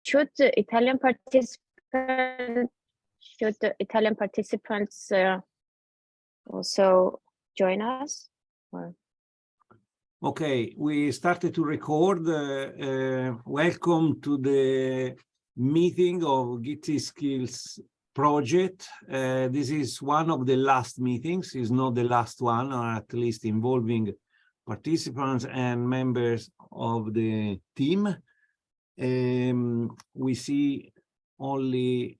should the Italian participants also join us? Or? Okay, we started to record. Welcome to the meeting of Gitskill's project. This is one of the last meetings. It's not the last one, or at least involving participants and members of the team. We see only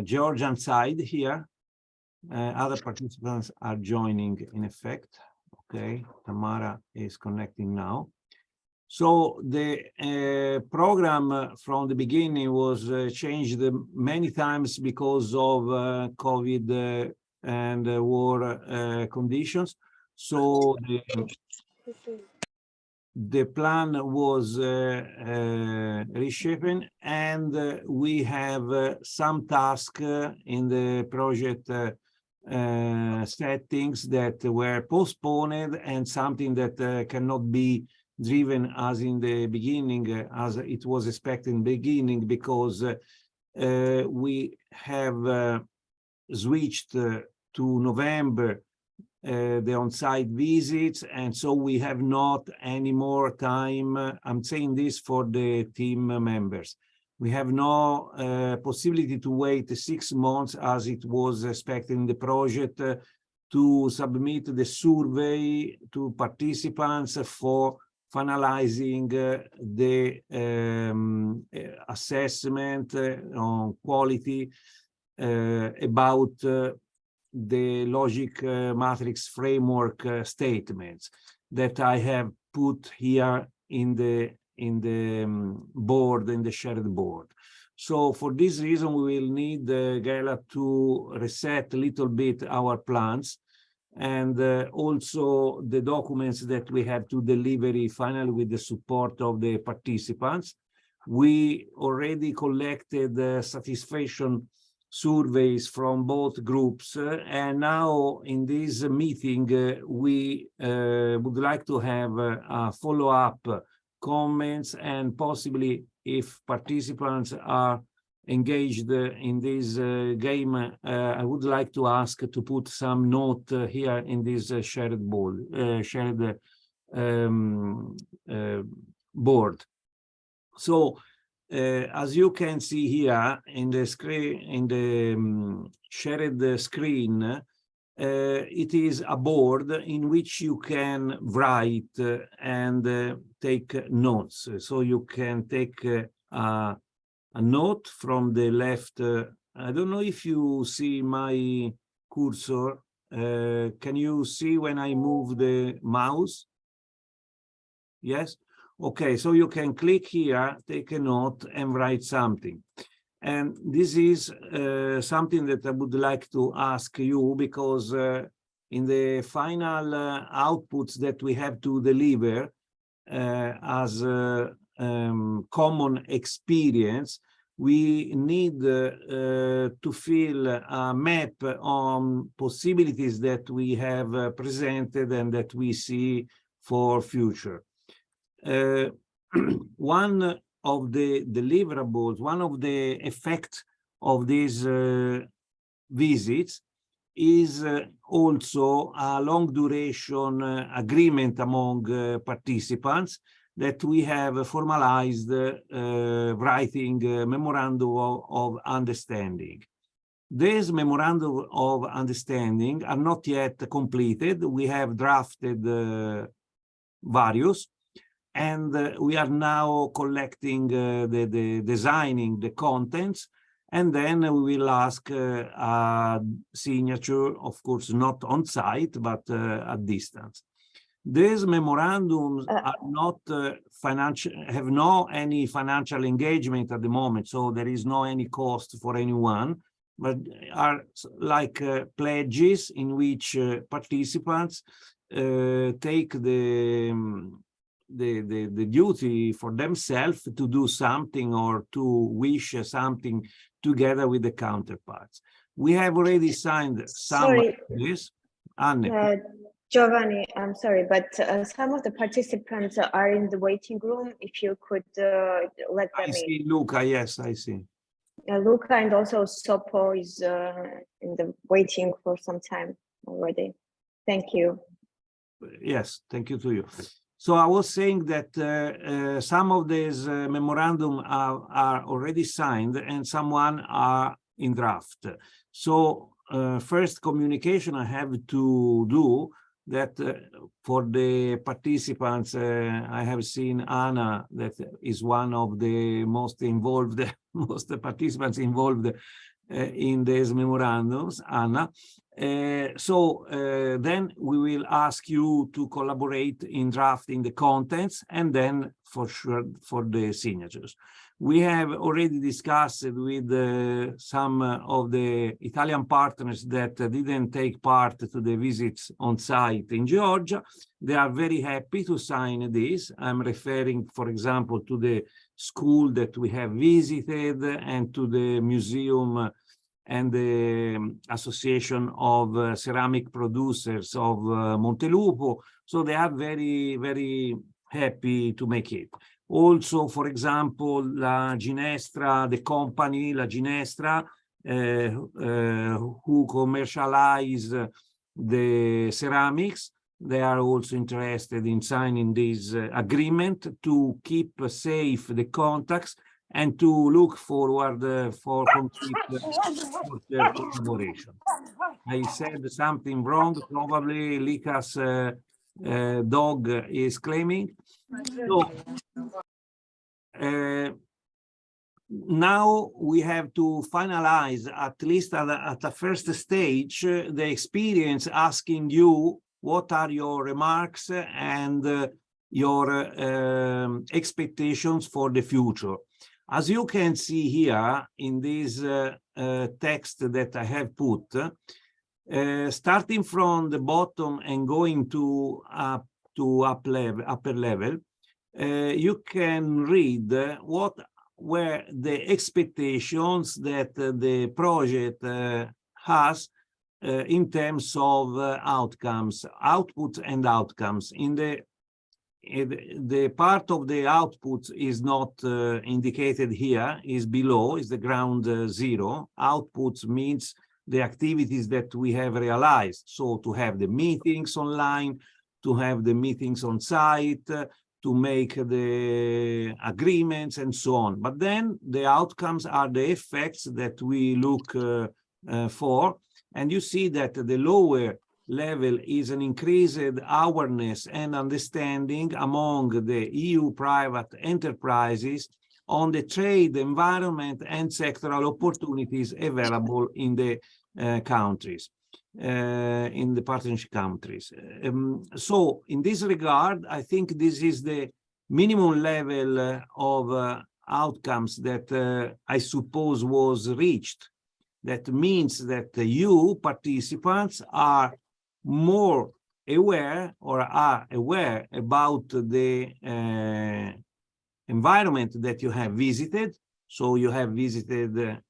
Georgian side here. Other participants are joining in effect. Okay, Tamara is connecting now. So the program from the beginning was changed many times because of COVID and war conditions. So the plan was reshaping, and we have some tasks in the project settings that were postponed, and something that cannot be driven as in the beginning, as it was expected in the beginning, because we have switched to November the on-site visits, and so we have not any more time. I'm saying this for the team members. We have no possibility to wait 6 months as it was expected in the project to submit the survey to participants for finalizing the assessment on quality about the logic matrix framework statements that I have put here in the board, in the shared board. So for this reason, we will need Gela to reset a little bit our plans, and also the documents that we have to deliver finally with the support of the participants. We already collected satisfaction surveys from both groups, and now in this meeting we would like to have a follow-up comments, and possibly if participants are engaged in this game, I would like to ask to put some note here in this shared board. So as you can see here in the screen, in the shared screen, it is a board in which you can write and take notes. So you can take a note from the left. I don't know if you see my cursor. Can you see when I move the mouse? Yes? Okay, so you can click here, take a note, and write something. And this is something that I would like to ask you, because in the final outputs that we have to deliver as common experience, we need to fill a map on possibilities that we have presented and that we see for future. One of the deliverables, one of the effects of these visits is also a long duration agreement among participants that we have formalized writing memorandum of understanding. These memorandum of understanding are not yet completed. We have drafted various, and we are now collecting the designing the contents, and then we will ask a signature, of course, not on site, but at distance. These memorandums are not financial, have no any financial engagement at the moment, so there is no any cost for anyone, but are like pledges in which participants take the duty for themselves to do something or to wish something together with the counterparts. We have already signed some of this. Anne. Giovanni, I'm sorry, but some of the participants are in the waiting room. If you could let I them in. see Luca, yes, I see. Luca and also Sopo is in the waiting for some time already. Thank you. Yes, thank you to you. So I was saying that some of these memorandum are already signed and someone are in draft. So first communication I have to do that for the participants, I have seen Anna, that is one of the most involved, most participants involved in these memorandums, Anna. Then we will ask you to collaborate in drafting the contents and then for sure for the signatures. We have already discussed with some of the Italian partners that didn't take part to the visits on site in Georgia. They are very happy to sign this. I'm referring, for example, to the school that we have visited and to the museum and the Association of Ceramic Producers of Montelupo. So they are very, very happy to make it. Also, for example, La Ginestra, the company La Ginestra, who commercialize the ceramics, they are also interested in signing this agreement to keep safe the contacts and to look forward for complete collaboration. I said something wrong, probably Lika's dog is claiming. So, now we have to finalize, at least at the first stage, the experience, asking you what are your remarks and your expectations for the future. As you can see here in this text that I have put, starting from the bottom and going to upper level, you can read what were the expectations that the project has in terms of outcomes, outputs and outcomes. In the part of the outputs is not indicated here, is below, is the ground zero. Outputs means the activities that we have realized. So to have the meetings online, to have the meetings on site, to make the agreements and so on. But then the outcomes are the effects that we look for. And you see that the lower level is an increased awareness and understanding among the EU private enterprises on the trade, environment, and sectoral opportunities available in the countries, in the partnership countries. So in this regard, I think this is the minimum level of outcomes that I suppose was reached. That means that you participants are more aware or are aware about the environment that you have visited. So you have visited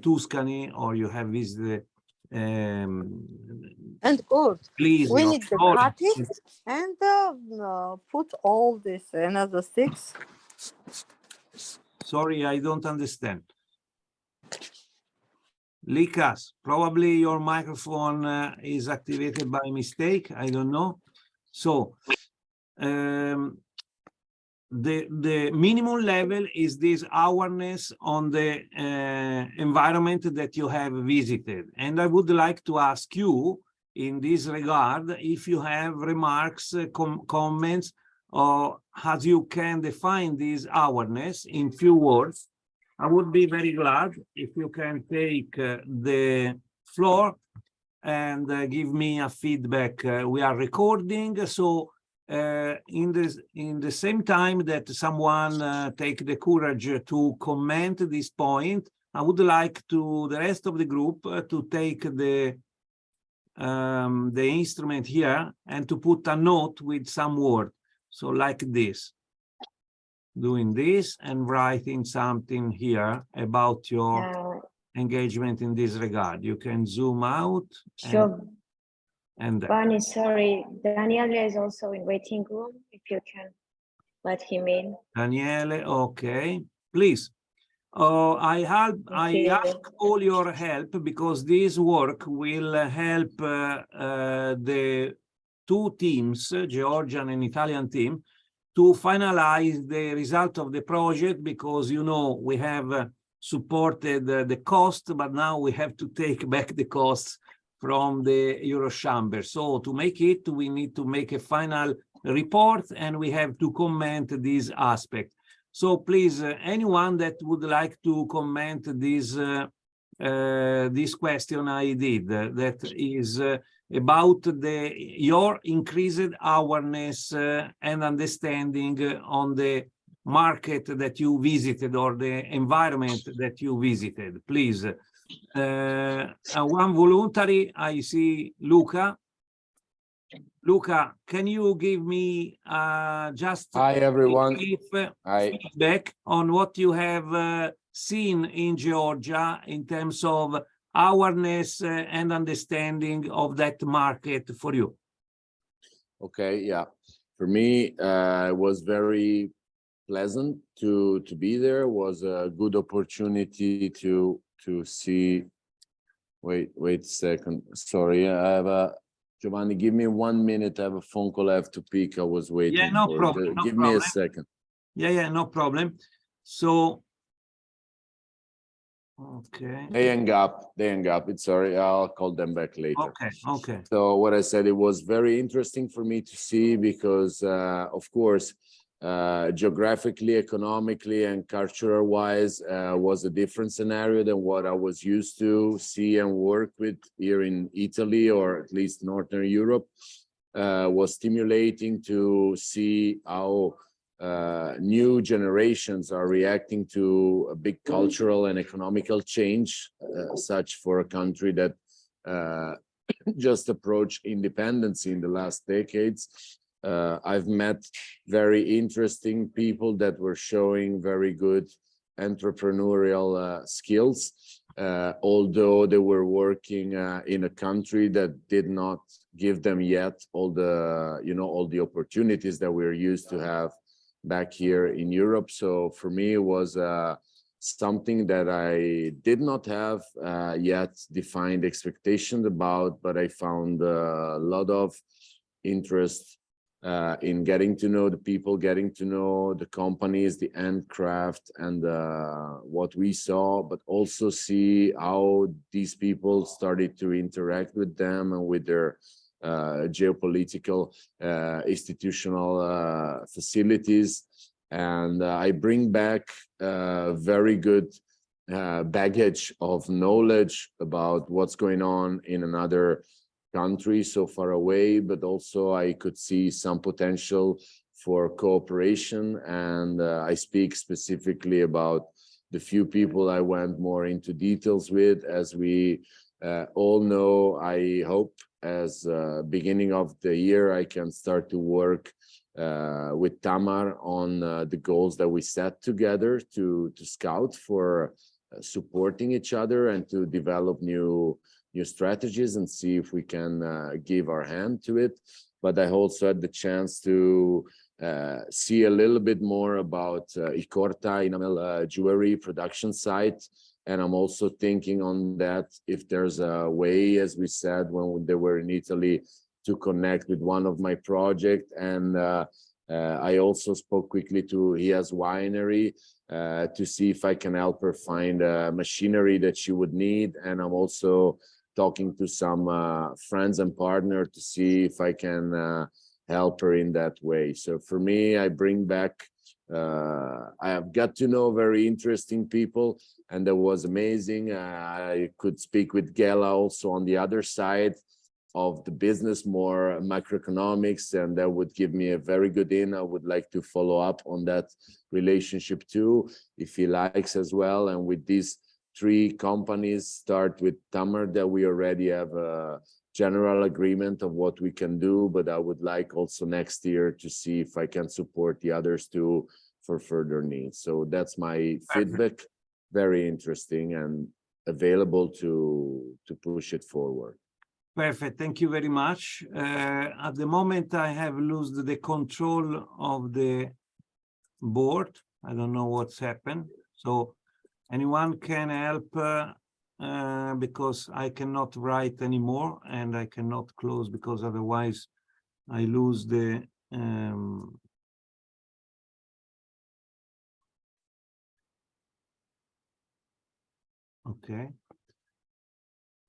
Tuscany, or you have visited and good. Please, We need to cut it and put all this another sticks. Sorry, I don't understand. Likas, probably your microphone is activated by mistake. I don't know. So the minimum level is this awareness on the environment that you have visited. And I would like to ask you in this regard, if you have remarks, comments, or how you can define this awareness in few words. I would be very glad if you can take the floor and give me a feedback. We are recording, so in the same time that someone take the courage to comment this point, I would like to the rest of the group to take the instrument here and to put a note with some word. So like this, doing this and writing something here about your engagement in this regard. You can zoom out And Bunny, sorry, Daniele is also in waiting room, if you can let him in. Daniele, okay, please. I Thank you. ask all your help because this work will help the two teams, Georgian and Italian team, to finalize the result of the project, because you know we have supported the cost, but now we have to take back the costs from the Eurochamber. So to make it, we need to make a final report and we have to comment this aspect. So please, anyone that would like to comment this question I did, that is about your increased awareness and understanding on the market that you visited or the environment that you visited. Please, one voluntary, I see Luca. Luca, can you give me just Hi, everyone. brief Hi. feedback on what you have seen in Georgia in terms of awareness and understanding of that market for you? Okay, yeah. For me, it was very pleasant to be there. It was a good opportunity to see. Wait a second. Sorry, I have a Giovanni. Give me 1 minute. I have a phone call I have to pick. I was waiting. Yeah, no for problem. No Give problem. me a second. Yeah, no problem. So, okay. They hang up. It's sorry. I'll call them back later. Okay. So what I said, it was very interesting for me to see because, of course, geographically, economically, and cultural wise, was a different scenario than what I was used to see and work with here in Italy, or at least Northern Europe. Was stimulating to see how new generations are reacting to a big cultural and economical change, such for a country that just approached independence in the last decades. I've met very interesting people that were showing very good entrepreneurial skills, although they were working in a country that did not give them yet all the opportunities that we're used to have back here in Europe. So for me, it was something that I did not have yet defined expectations about, but I found a lot of interest in getting to know the people, getting to know the companies, the end craft, and what we saw, but also see how these people started to interact with them and with their geopolitical institutional facilities. And I bring back very good baggage of knowledge about what's going on in another country so far away, but also I could see some potential for cooperation. And I speak specifically about the few people I went more into details with. As we all know, I hope as beginning of the year, I can start to work with Tamar on the goals that we set together to scout for supporting each other and to develop new strategies and see if we can give our hand to it. But I also had the chance to see a little bit more about Ikorta Inamel jewelry production site. And I'm also thinking on that if there's a way, as we said, when they were in Italy, to connect with one of my projects. And I also spoke quickly to Hia's winery to see if I can help her find machinery that she would need. And I'm also talking to some friends and partners to see if I can help her in that way. So for me, I bring back, I have got to know very interesting people, and that was amazing. I could speak with Gela also on the other side of the business, more macroeconomics, and that would give me a very good in. I would like to follow up on that relationship too, if he likes as well. And with these three companies, start with Tamar, that we already have a general agreement of what we can do, but I would like also next year to see if I can support the others too for further needs. So that's my feedback. Very interesting and available to push it forward. Perfect. Thank you very much. At the moment, I have lost the control of the board. I don't know what's happened. So anyone can help because I cannot write anymore and I cannot close because otherwise I lose the okay.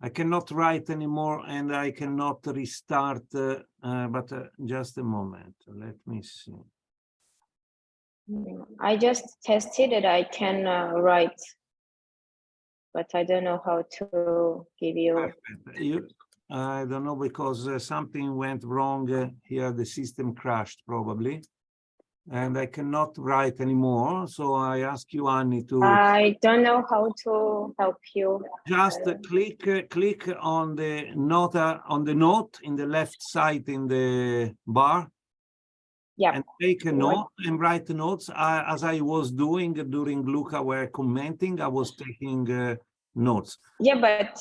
I cannot write anymore and I cannot restart, but just a moment. Let me see. I just tested it. I can write, but I don't know how to give you. I don't know because something went wrong here. The system crashed probably, and I cannot write anymore. So I ask you, Annie, to. I don't know how to help you. Just click on the note in the left side in the bar. Yeah. And take a note and write notes. As I was doing during Luca were commenting, I was taking notes. Yeah, but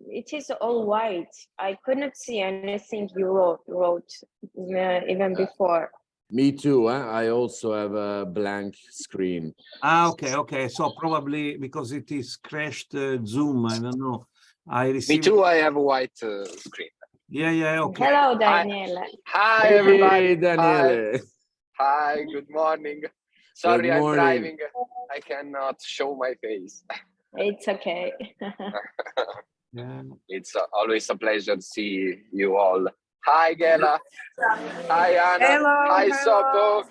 it is all white. I couldn't see anything you wrote even before. Me too. I also have a blank screen. Okay. So probably because it is crashed Zoom. I don't know. I received. Me too. I have a white screen. Yeah. Okay. Hello, Daniele. Hi, everybody. Hey, Daniele. Hi. Good morning. Sorry, Good I'm morning. driving. I cannot show my face. It's okay. Yeah. It's always a pleasure to see you all. Hi, Gela. Hi, Anna. Hello, Hi, hello. Sopo.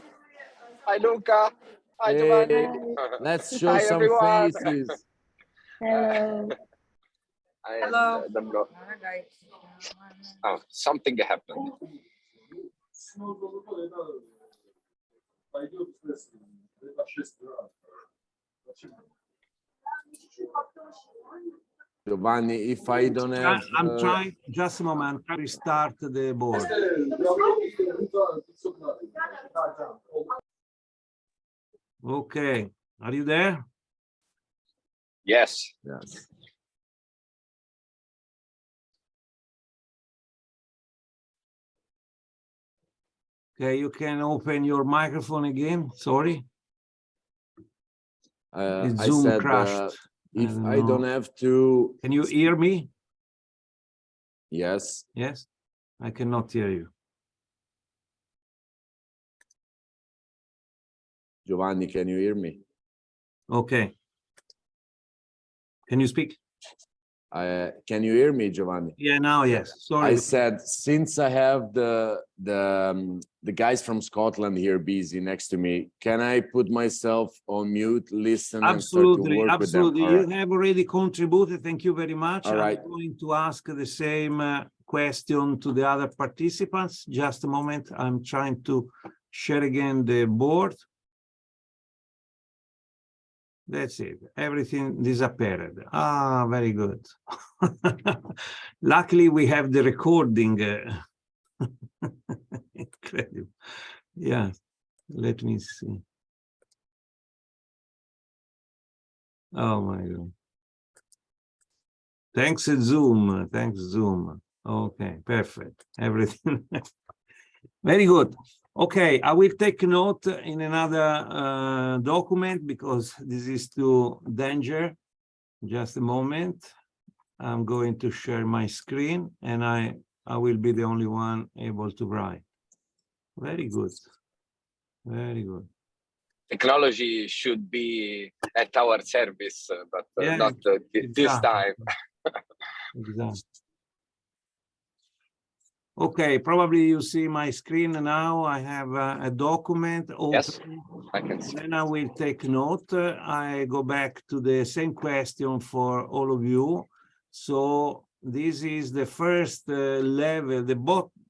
Hi, Luca. Hi, Giovanni. Let's show Hi, some everyone. faces. Hello. I don't know. Oh, something happened. Giovanni, if I don't have... I'm trying, just a moment, restart the board. Okay, are you there? Yes. Yes. Okay, you can open your microphone again. Sorry. I Zoom said crashed. if I don't have to... Can you hear me? Yes. Yes, I cannot hear you. Giovanni, can you hear me? Okay. Can you speak? Can you hear me, Giovanni? Yeah, now yes. Sorry. I said, since I have the guys from Scotland here busy next to me, can I put myself on mute, listen, and start to work Absolutely. with them? You have already contributed. Thank you very much. All right. I'm going to ask the same question to the other participants. Just a moment. I'm trying to share again the board. That's it. Everything disappeared. Ah, very good. Luckily, we have the recording. Incredible. Yeah. Let me see. Oh my God. Thanks, Zoom. Thanks, Zoom. Okay, perfect. Everything. Very good. Okay, I will take note in another document because this is too dangerous. Just a moment. I'm going to share my screen and I will be the only one able to write. Very good. Very good. Technology should be at our service, but Yeah, not this time. Exactly. Okay, probably you see my screen now. I have a document open. Yes, I can see. Then I will take note. I go back to the same question for all of you. So this is the first level, the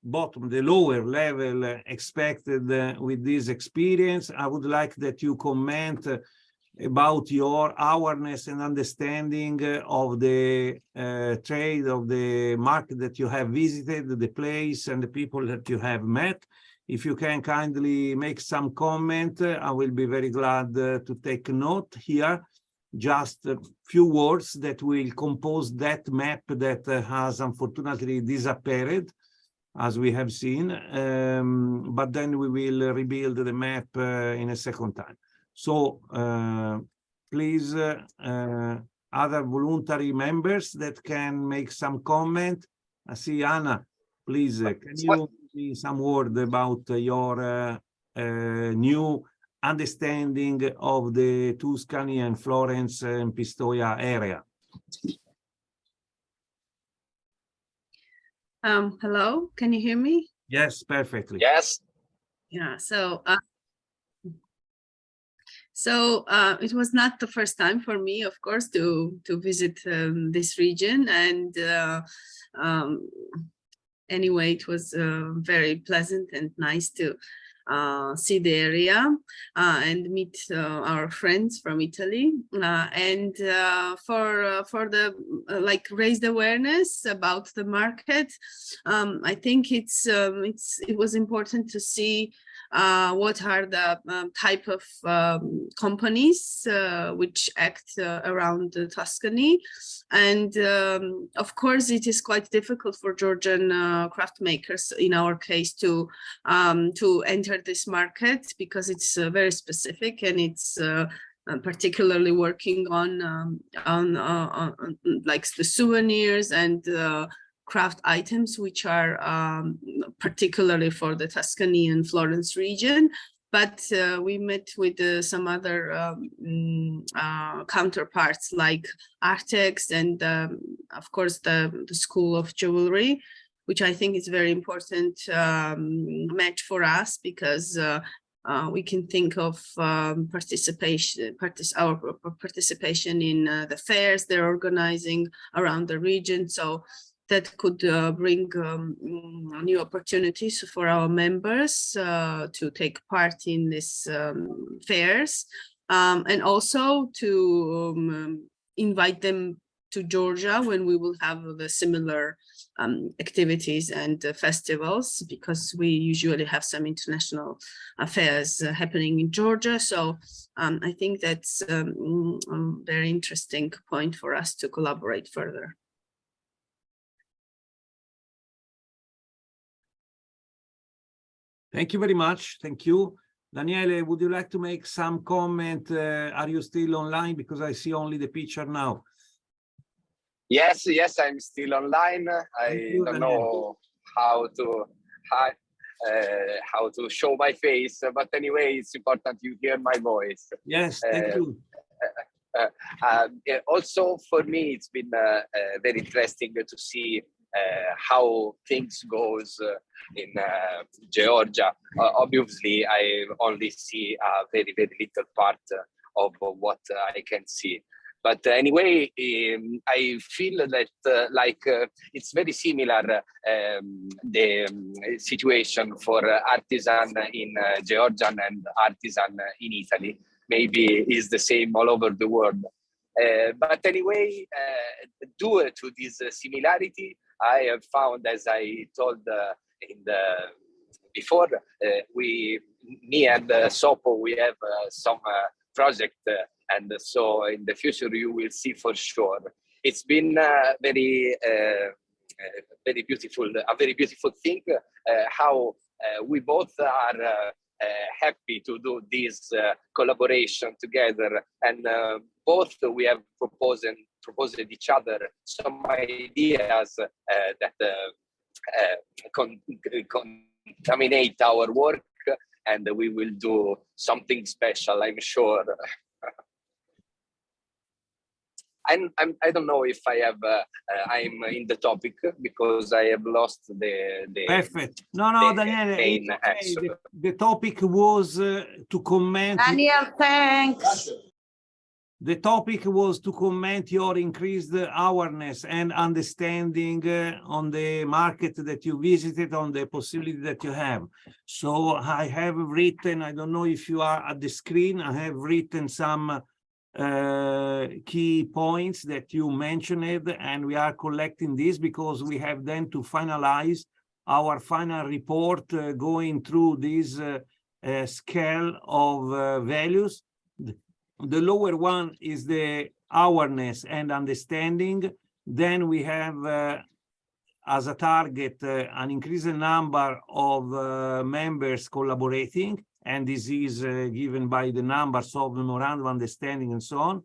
bottom, the lower level expected with this experience. I would like that you comment about your awareness and understanding of the trade, of the market that you have visited, the place and the people that you have met. If you can kindly make some comment, I will be very glad to take note here. just a few words that will compose that map that has unfortunately disappeared, as we have seen, but then we will rebuild the map in a second time. So please, other voluntary members that can make some comment. I see Anna, please, can you say some word about your new understanding of the Tuscany and Florence and Pistoia area? Hello, can you hear me? Yes, perfectly. Yes. Yeah, it was not the first time for me, of course, to visit this region, and anyway, it was very pleasant and nice to see the area and meet our friends from Italy, and for the like raised awareness about the market. I think it was important to see what are the type of companies which act around Tuscany, and of course it is quite difficult for Georgian craft makers in our case to enter this market, because it's very specific, and it's particularly working on like the souvenirs and craft items, which are particularly for the Tuscany and Florence region. But we met with some other counterparts like Artex and of course the School of Jewelry, which I think is very important match for us, because we can think of our participation in the fairs they're organizing around the region. So that could bring new opportunities for our members to take part in these fairs, and also to invite them to Georgia when we will have the similar activities and festivals, because we usually have some international affairs happening in Georgia. So I think that's a very interesting point for us to collaborate further. Thank you very much. Thank you. Daniele, would you like to make some comment? Are you still online? Because I see only the picture now. Yes, I'm still online. I don't know how to show my face, but anyway, it's important you hear my voice. Yes, thank you. Also, for me, it's been very interesting to see how things goes in Georgia. Obviously, I only see a very little part of what I can see. But anyway, I feel that it's very similar, the situation for artisan in Georgian and artisan in Italy. Maybe is the same all over the world. But anyway, due to this similarity, I have found, as I told before, me and Sopo, we have some project, and so in the future you will see for sure. It's been very beautiful, a very beautiful thing, how we both are happy to do this collaboration together, and both we have proposed each other some ideas that contaminate our work, and we will do something special, I'm sure. I don't know if I have I'm in the topic, because I have lost the Perfect. No, Daniele, main okay. answer. The topic was to comment. Daniel, thanks. The topic was to comment your increased awareness and understanding on the market that you visited, on the possibility that you have. So I have written, I don't know if you are at the screen, I have written some key points that you mentioned, and we are collecting this because we have then to finalize our final report going through this scale of values. the lower one is the awareness and understanding. Then we have as a target an increasing number of members collaborating, and this is given by the numbers of memorandum understanding and so on.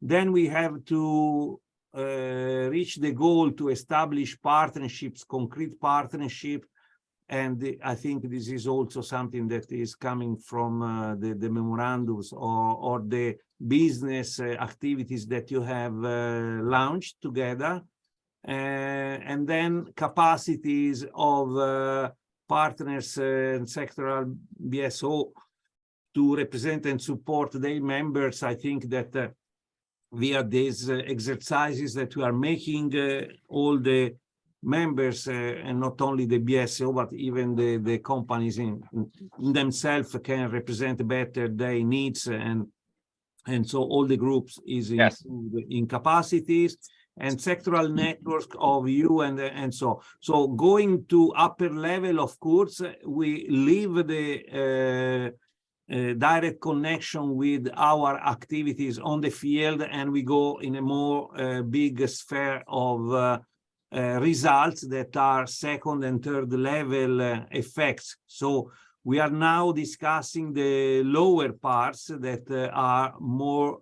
Then we have to reach the goal to establish partnerships, concrete partnership, and I think this is also something that is coming from the memorandums or the business activities that you have launched together. And then capacities of partners and sectoral BSO to represent and support their members. I think that via these exercises that we are making, all the members and not only the BSO, but even the companies in themselves can represent better their needs, and so all the groups is in capacities and sectoral network of you and so going to upper level. Of course, we leave the direct connection with our activities on the field, and we go in a more big sphere of results that are second and third level effects. So we are now discussing the lower parts that are more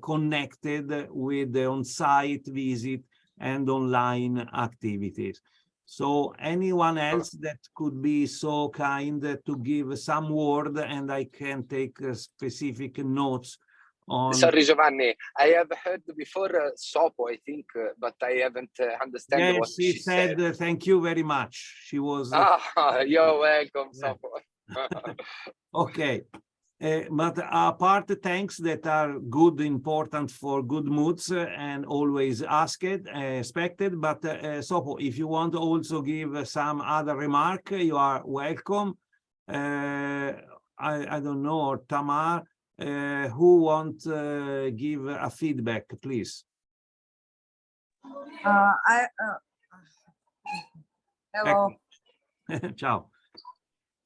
connected with the on-site visit and online activities. So anyone else that could be so kind to give some word, and I can take specific notes on. Sorry, Giovanni, I have heard before Sopo, I think, but I haven't understand yes, what she said. Thank you very much. She was. You're welcome, yeah. Sopo. Okay. But apart thanks that are good, important for good moods and always asked, expected. But Sopo, if you want to also give some other remark, you are welcome. I don't know, or Tamar, who want give a feedback, please. Hello. Ciao.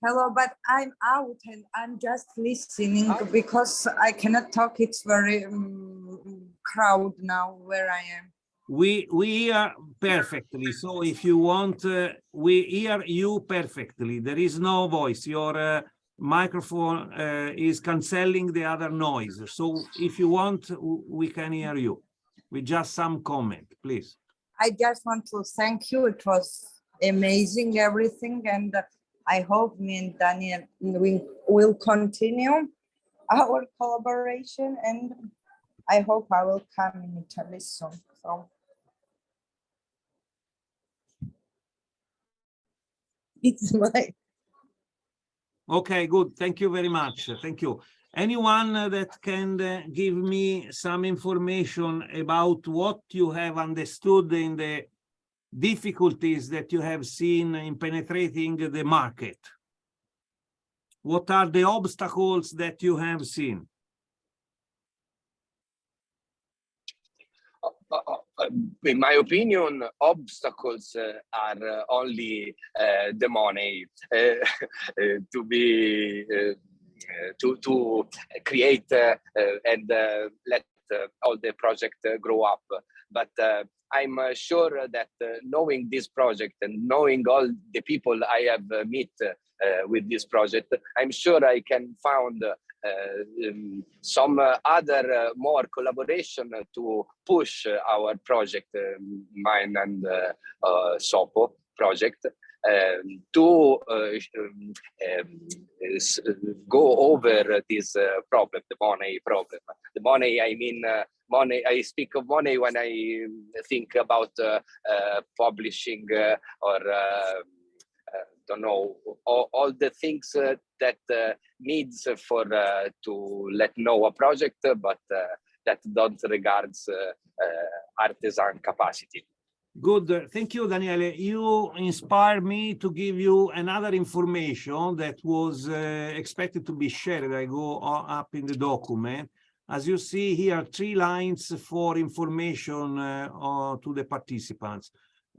Hello, but I'm out and I'm just listening because I cannot talk. It's very crowd now where I am. We hear perfectly. So if you want, we hear you perfectly. There is no voice. Your microphone is cancelling the other noise. So if you want, we can hear you with just some comment, please. I just want to thank you. It was amazing, everything. And I hope me and Daniel will continue our collaboration, and I hope I will come in Italy soon. So it's my. Okay, good. Thank you very much. Thank you. Anyone that can give me some information about what you have understood in the difficulties that you have seen in penetrating the market? What are the obstacles that you have seen? In my opinion, obstacles are only the money to be to create and let all the project grow up. But I'm sure that knowing this project and knowing all the people I have met with this project, I'm sure I can find some other more collaboration to push our project, mine and Sopo project, to go over this problem, the money problem. The money, I mean, money. I speak of money when I think about publishing or don't know, all the things that needs for to let know a project, but that don't regards artisan capacity. Good. Thank you, Daniele. You inspired me to give you another information that was expected to be shared. I go up in the document. As you see here, 3 lines for information to the participants.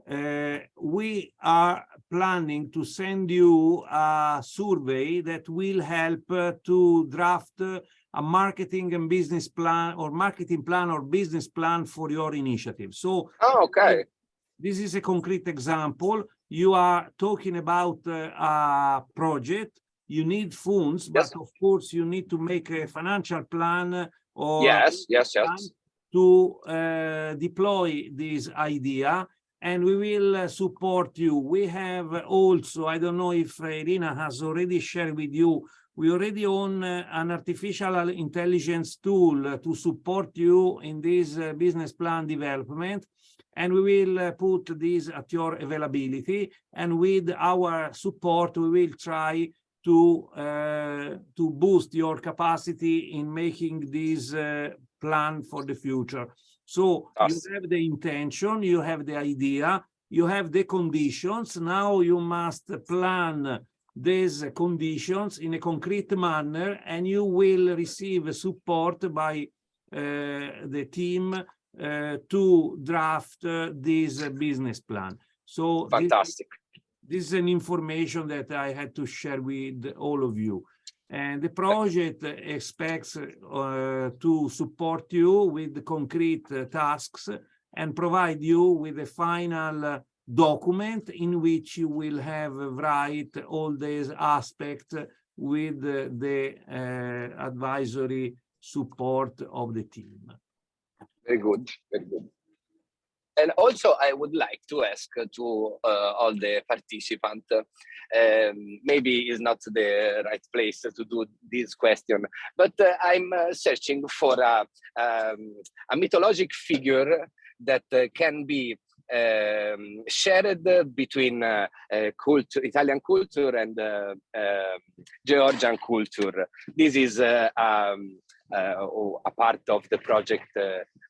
we are planning to send you a survey that will help to draft a marketing and business plan or marketing plan or business plan for your initiative. So Oh, okay. this is a concrete example. You are talking about a project, you need funds, but Yes. of course you need to make a financial plan or Yes, yes, plan yes. to deploy this idea, and we will support you. We have also, I don't know if Irina has already shared with you, we already own an artificial intelligence tool to support you in this business plan development. And we will put this at your availability. And with our support, we will try to boost your capacity in making this plan for the future. So you have the intention, you have the idea, you have the conditions. Now you must plan these conditions in a concrete manner, and you will receive support by the team to draft this business plan. So Fantastic. this is an information that I had to share with all of you. And the project expects to support you with concrete tasks and provide you with a final document in which you will have write all these aspects with the advisory support of the team. Very good, very good. And also, I would like to ask to all the participants, maybe it's not the right place to do this question, but I'm searching for a mythological figure that can be shared between Italian culture and Georgian culture. This is a part of the project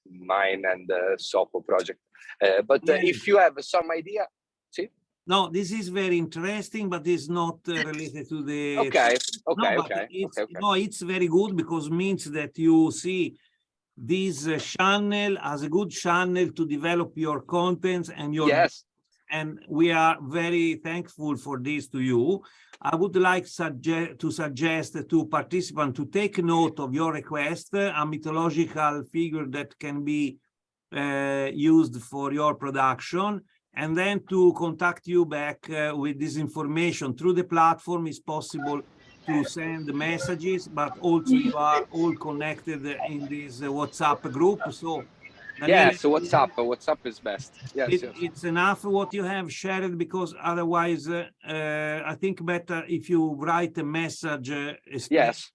mine and Sopo project. But if you have some idea, see? No, this is very interesting, but it's not related to the. Okay, okay, no, okay, it's, okay. No, it's very good because means that you see this channel as a good channel to develop your contents and your. Yes. And we are very thankful for this to you. I would like to suggest to participants to take note of your request, a mythological figure that can be used for your production, and then to contact you back with this information. Through the platform is possible to send messages, but also you are all connected in this WhatsApp group. So Daniele, yes, WhatsApp is best. Yes, yes. It's enough what you have shared, because otherwise I think better if you write a message yes,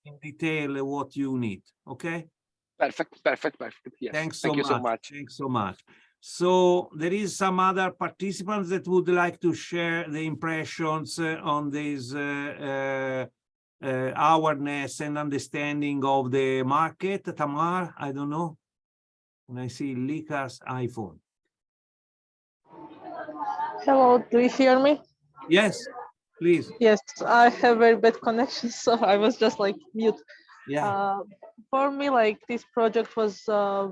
in detail what you need. Okay, perfect. Yes, thanks so thank you much. so much. Thanks so much. So there is some other participants that would like to share the impressions on this awareness and understanding of the market. Tamar, I don't know. When I see Lika's iPhone. Hello, do you hear me? Yes, please. Yes, I have very bad connection, so I was just like mute. Yeah. For me, like this project was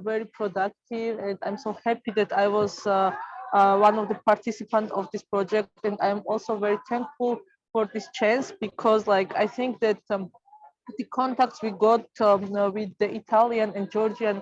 very productive, and I'm so happy that I was one of the participants of this project, and I'm also very thankful for this chance, because like I think that the contacts we got with the Italian and Georgian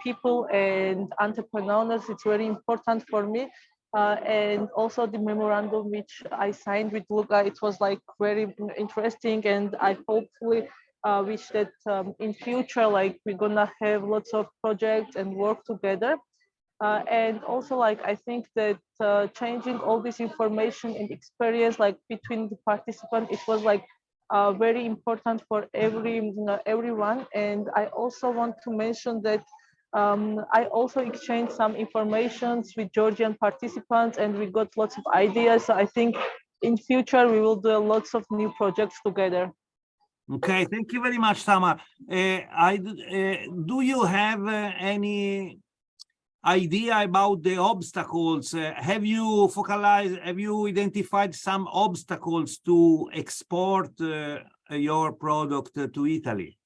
people and entrepreneurs, it's very important for me. And also the memorandum which I signed with Luca, it was like very interesting, and I hopefully wish that in future, like we're gonna have lots of projects and work together. And also, like I think that changing all this information and experience, like between the participants, it was like very important for everyone. And I also want to mention that I also exchanged some informations with Georgian participants, and we got lots of ideas. So I think in future we will do lots of new projects together. Okay, thank you very much, Tamar. Do you have any idea about the obstacles? Have you identified some obstacles to export your product to Italy?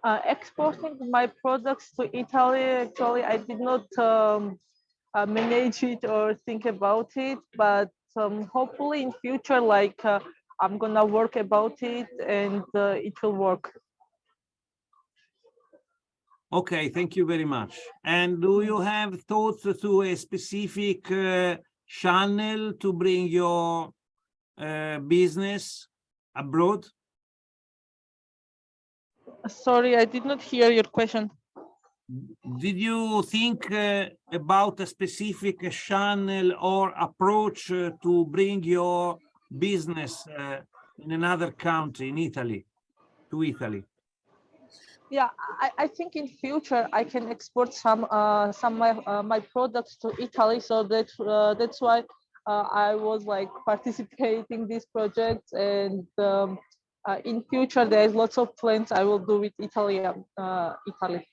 exporting my products to Italy, actually, I did not manage it or think about it, but hopefully in future, like I'm gonna work about it and it will work. Okay, thank you very much. And do you have thoughts to a specific channel to bring your business abroad? Sorry, I did not hear your question. Did you think about a specific channel or approach to bring your business in another country, in Italy, to Italy? Yeah, I think in future I can export some my products to Italy, so that's why I was like participating these projects, and in future there's lots of plans I will do with Italy. Italy.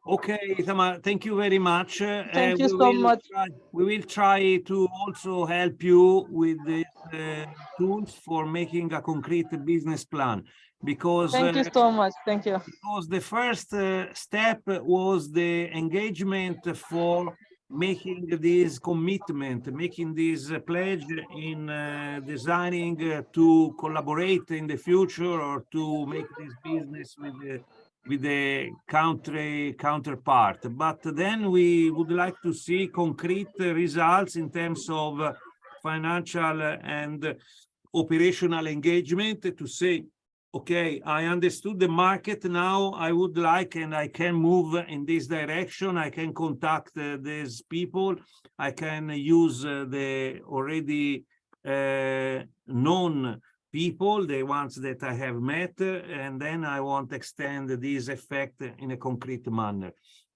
Okay, Tamar, thank you very much. Thank you so much. We will try to also help you with the tools for making a concrete business plan, because Thank you so much. Thank you. because the first step was the engagement for making this commitment, making this pledge in designing to collaborate in the future or to make this business with the country counterpart. But then we would like to see concrete results in terms of financial and operational engagement to say, okay, I understood the market now. I would like, and I can move in this direction. I can contact these people. I can use the already known people, the ones that I have met, and then I want to extend this effect in a concrete manner.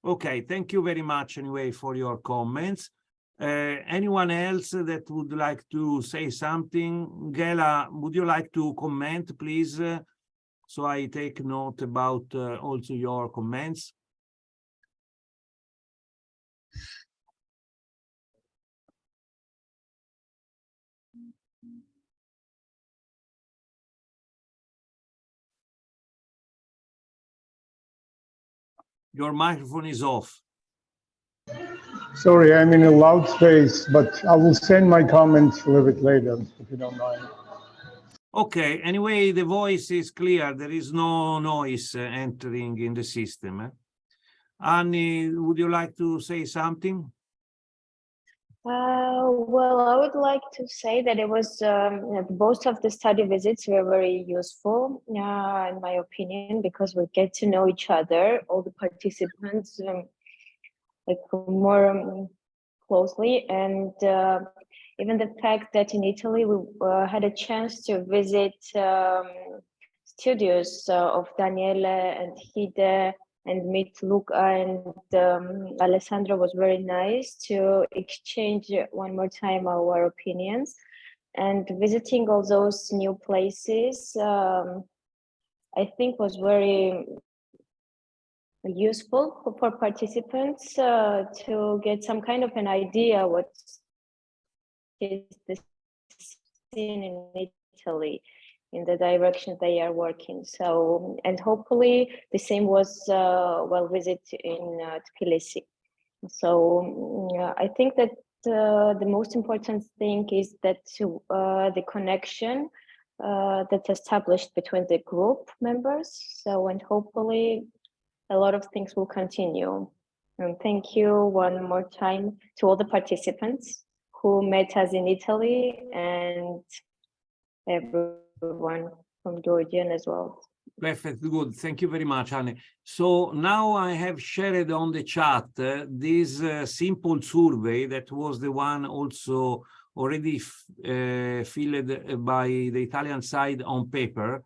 Okay, thank you very much anyway for your comments. Anyone else that would like to say something? Gela, would you like to comment, please? So I take note about also your comments. Your microphone is off. Sorry, I'm in a loud space, but I will send my comments a little bit later, if you don't mind. Okay, anyway, the voice is clear. There is no noise entering in the system. Annie, would you like to say something? Well, I would like to say that it was both of the study visits were very useful, in my opinion, because we get to know each other, all the participants, like more closely, and even the fact that in Italy we had a chance to visit studios of Daniele and Hide and meet Luca and Alessandro was very nice to exchange one more time our opinions, and visiting all those new places I think was very useful for participants to get some kind of an idea what is the scene in Italy in the direction they are working. So, and hopefully the same was well visit in Tbilisi. So I think that the most important thing is that the connection that's established between the group members. So, and hopefully a lot of things will continue. And thank you one more time to all the participants who met us in Italy and everyone from Georgian as well. Perfect, good. Thank you very much, Anne. So now I have shared on the chat this simple survey that was the one also already filled by the Italian side on paper,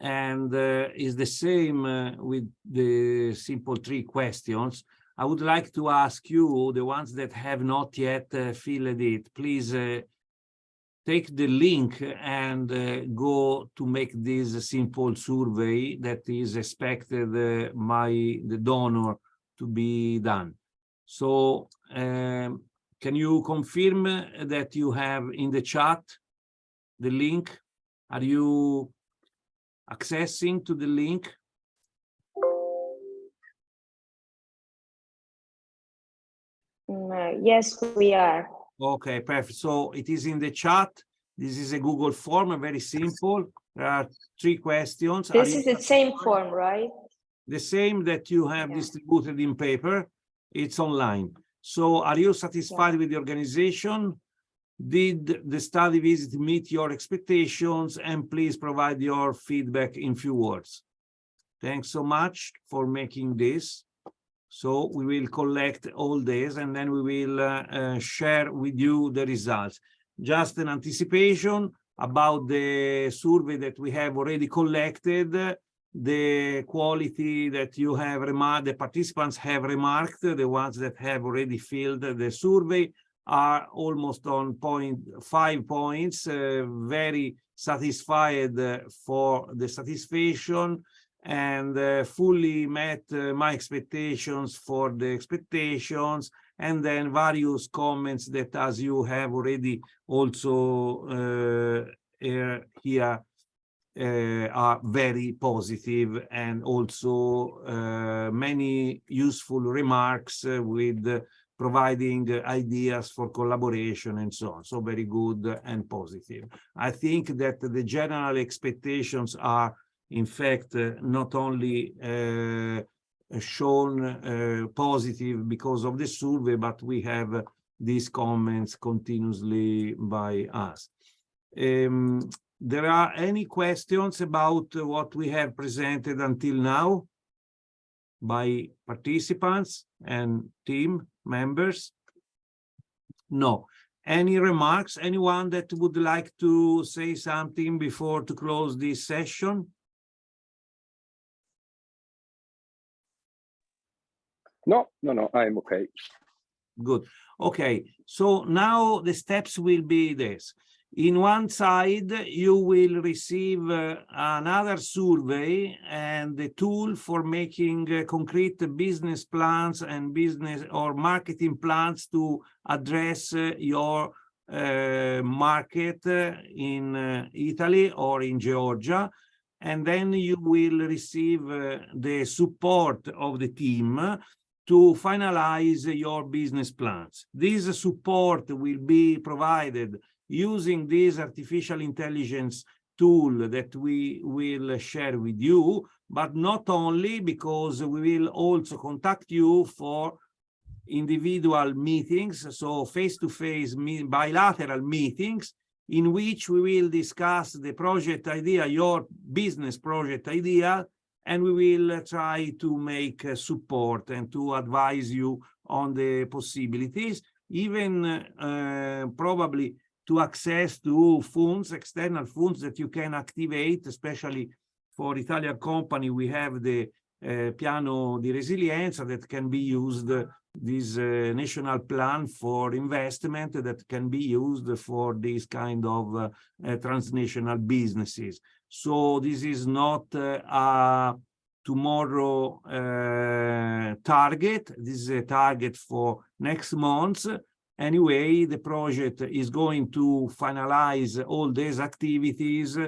and is the same with the simple 3 questions. I would like to ask you, the ones that have not yet filled it, please take the link and go to make this simple survey that is expected by the donor to be done. So can you confirm that you have in the chat the link? Are you accessing to the link? Yes, we are. Okay, perfect. So it is in the chat. This is a Google form, very simple. There are 3 questions. Are This you is the same form, right? the same that you have Yeah. distributed in paper? It's online. So are you satisfied with the organization? Did the study visit meet your expectations? And please provide your feedback in few words. Thanks so much for making this. So we will collect all this and then we will share with you the results. Just an anticipation about the survey that we have already collected, the quality that you have remarked, the participants have remarked, the ones that have already filled the survey are almost on 5 points, very satisfied for the satisfaction, and fully met my expectations for the expectations, and then various comments that, as you have already also here, are very positive, and also many useful remarks with providing ideas for collaboration and so on. So very good and positive. I think that the general expectations are, in fact, not only shown positive because of the survey, but we have these comments continuously by us. There are any questions about what we have presented until now by participants and team members? No. Any remarks? Anyone that would like to say something before to close this session? No, I'm okay. Good. Okay, so now the steps will be this. In one side, you will receive another survey and the tool for making concrete business plans and business or marketing plans to address your market in Italy or in Georgia. And then you will receive the support of the team to finalize your business plans. This support will be provided using this artificial intelligence tool that we will share with you, but not only, because we will also contact you for individual meetings, so face-to-face bilateral meetings, in which we will discuss the project idea, your business project idea, and we will try to make support and to advise you on the possibilities, even probably to access to funds, external funds that you can activate, especially for Italian company. We have the Piano di Resilienza that can be used, this national plan for investment that can be used for this kind of transnational businesses. So this is not a tomorrow target. This is a target for next month. Anyway, the project is going to finalize all these activities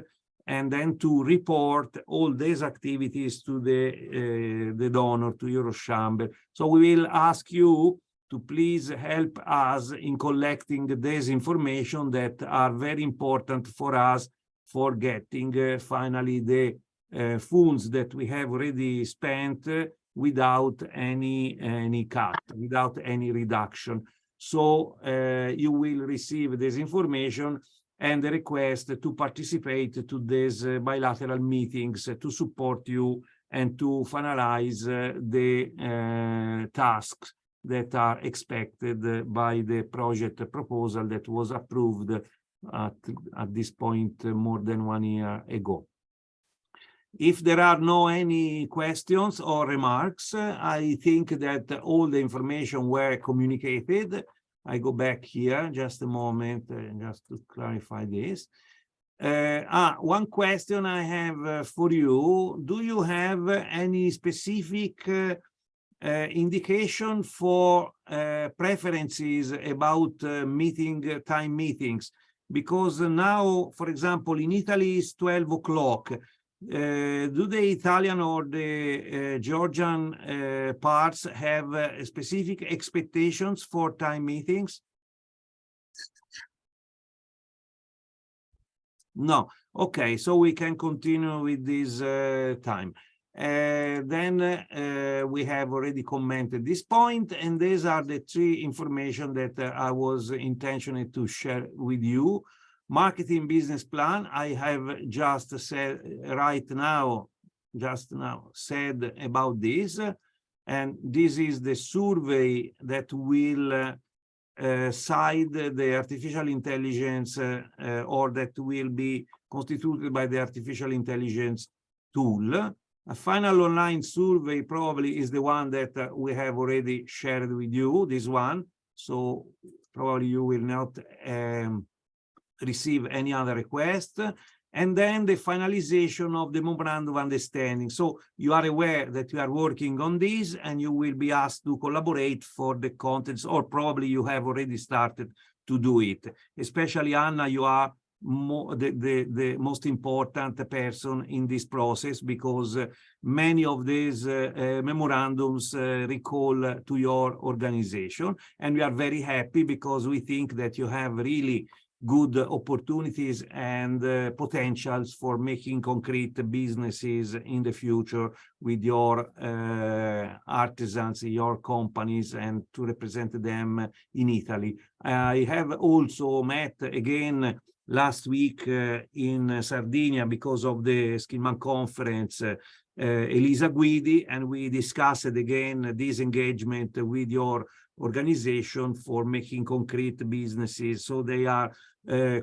and then to report all these activities to the donor, to Eurochamber. So we will ask you to please help us in collecting this information that are very important for us for getting finally the funds that we have already spent without any cut, without any reduction. So you will receive this information and the request to participate to these bilateral meetings to support you and to finalize the tasks that are expected by the project proposal that was approved at this point more than 1 year ago. If there are no any questions or remarks, I think that all the information were communicated. I go back here just a moment, just to clarify this. One question I have for you. Do you have any specific indication for preferences about time meetings? Because now, for example, in Italy it's 12 o'clock. Do the Italian or the Georgian parts have specific expectations for time meetings? No. Okay, so we can continue with this time. Then we have already commented this point, and these are the three information that I was intentional to share with you. Marketing business plan, I have just said just now said about this, and this is the survey that will side the artificial intelligence or that will be constituted by the artificial intelligence tool. A final online survey probably is the one that we have already shared with you, this one. So probably you will not receive any other request. And then the finalization of the memorandum of understanding. So you are aware that you are working on this and you will be asked to collaborate for the contents, or probably you have already started to do it. Especially Anna, you are the most important person in this process, because many of these memorandums recall to your organization. And we are very happy because we think that you have really good opportunities and potentials for making concrete businesses in the future with your artisans, your companies, and to represent them in Italy. I have also met again last week in Sardinia because of the Skillman conference, Elisa Guidi, and we discussed again this engagement with your organization for making concrete businesses. So they are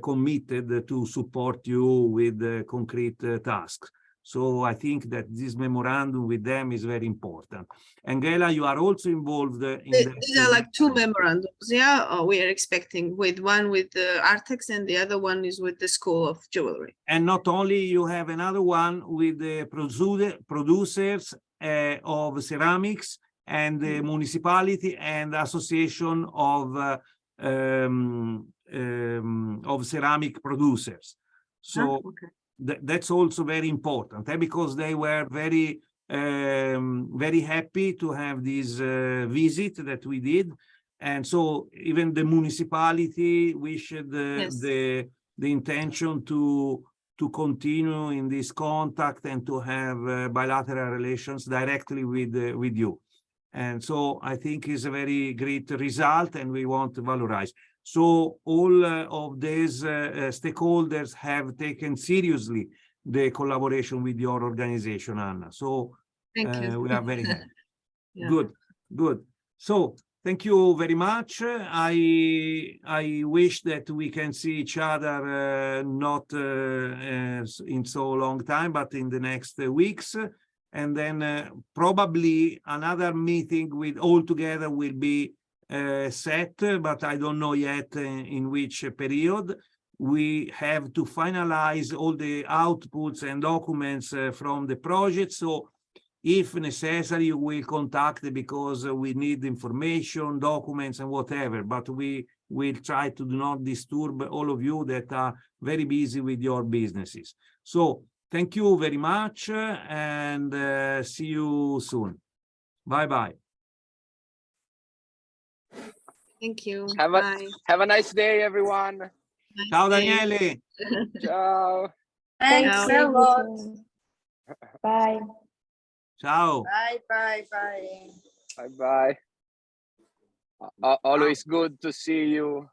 committed to support you with concrete tasks. So I think that this memorandum with them is very important. Angela, you are also involved in These are like two memorandums, yeah, we are expecting, with one with the Artex and the other one is with the School of Jewelry. And not only, you have another one with the producers of ceramics and the municipality and association of ceramic producers. So that's also very important, because they were very happy to have this visit that we did. And so even the municipality wished the intention to continue in this contact and to have bilateral relations directly with you. And so I think it's a very great result, and we want to valorize. So all of these stakeholders have taken seriously the collaboration with your organization, Anna. So we are very happy. Yeah. Good. So thank you very much. I wish that we can see each other not in so long time, but in the next weeks. And then probably another meeting with all together will be set, but I don't know yet in which period. We have to finalize all the outputs and documents from the project. So if necessary, we'll contact, because we need information, documents, and whatever. But we will try to do not disturb all of you that are very busy with your businesses. So thank you very much, and see you soon. Bye-bye. Thank you. Have a nice day, everyone. Nice Ciao, day. Daniele. Ciao. Thanks a lot. Bye. Ciao. Bye, bye, bye. Bye-bye. Always good to see you.